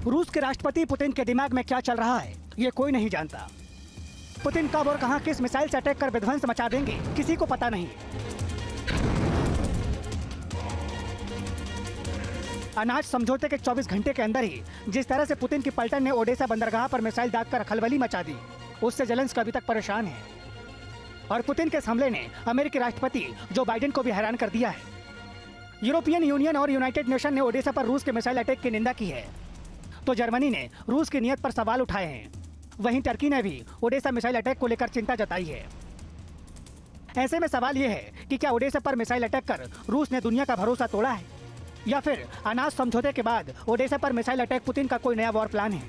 रूस के राष्ट्रपति पुतिन के दिमाग में क्या चल रहा है ये कोई नहीं जानता। पुतिन कब और कहां किस मिसाइल से अटैक कर विध्वंस मचा देंगे किसी को पता नहीं। अनाज समझौते के 24 घंटे के अंदर ही जिस तरह से पुतिन की पलटन ने ओडेसा बंदरगाह पर मिसाइल दागकर खलबली मचा दी, उससे जेलेंस्की अभी तक परेशान है। और पुतिन के इस हमले ने अमेरिकी राष्ट्रपति जो बाइडेन को भी हैरान कर दिया है। यूरोपियन यूनियन और यूनाइटेड नेशन ने ओडेसा पर रूस के मिसाइल अटैक की निंदा की है, तो जर्मनी ने रूस की नीयत पर सवाल उठाए हैं। वहीं टर्की ने भी ओडेसा मिसाइल अटैक को लेकर चिंता जताई है। ऐसे में सवाल यह है कि क्या ओडेसा पर मिसाइल अटैक कर रूस ने दुनिया का भरोसा तोड़ा है, या फिर अनाज समझौते के बाद ओडेसा पर मिसाइल अटैक पुतिन का कोई नया वॉर प्लान है।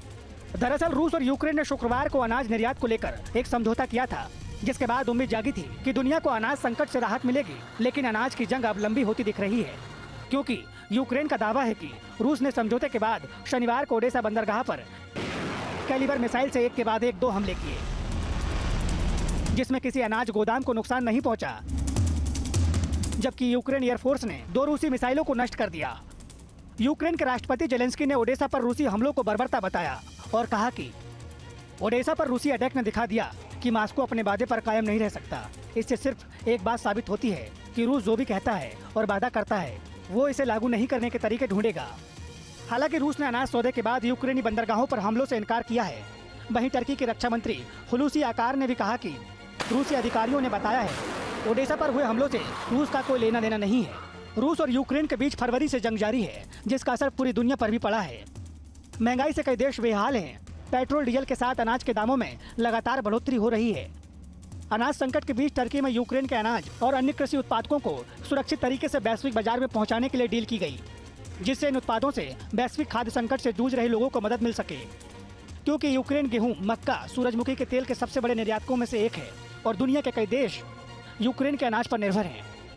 दरअसल रूस और यूक्रेन ने शुक्रवार को अनाज निर्यात को लेकर एक समझौता किया था, जिसके बाद उम्मीद जागी थी कि दुनिया को अनाज संकट से राहत मिलेगी। लेकिन अनाज की जंग अब लंबी होती दिख रही है, क्योंकि यूक्रेन का दावा है कि रूस ने समझौते के बाद शनिवार को ओडेसा बंदरगाह पर कैलिबर मिसाइल से एक के बाद एक 2 हमले किए, जिसमें किसी अनाज गोदाम को नुकसान नहीं पहुंचा, जबकि यूक्रेन एयरफोर्स ने 2 रूसी मिसाइलों को नष्ट कर दिया। यूक्रेन के राष्ट्रपति जेलेंस्की ने ओडेसा पर रूसी हमलों को बर्बरता बताया और कहा कि ओडेसा पर रूसी अटैक ने दिखा दिया कि मास्को अपने वादे पर कायम नहीं रह सकता। इससे सिर्फ एक बात साबित होती है कि रूस जो भी कहता है और वादा करता है वो इसे लागू नहीं करने के तरीके ढूंढेगा। हालांकि रूस ने अनाज सौदे के बाद यूक्रेनी बंदरगाहों पर हमलों से इनकार किया है। वहीं टर्की के रक्षा मंत्री हुलूसी आकार ने भी कहा कि रूसी अधिकारियों ने बताया है ओडेसा पर हुए हमलों से रूस का कोई लेना देना नहीं है। रूस और यूक्रेन के बीच फरवरी से जंग जारी है, जिसका असर पूरी दुनिया पर भी पड़ा है। महंगाई से कई देश बेहाल हैं। पेट्रोल डीजल के साथ अनाज के दामों में लगातार बढ़ोतरी हो रही है। अनाज संकट के बीच टर्की में यूक्रेन के अनाज और अन्य कृषि उत्पादकों को सुरक्षित तरीके से वैश्विक बाजार में पहुंचाने के लिए डील की गई, जिससे इन उत्पादों से वैश्विक खाद्य संकट से जूझ रहे लोगों को मदद मिल सके। क्योंकि यूक्रेन गेहूं, मक्का, सूरजमुखी के तेल के सबसे बड़े निर्यातकों में से एक है और दुनिया के कई देश यूक्रेन के अनाज पर निर्भर हैं।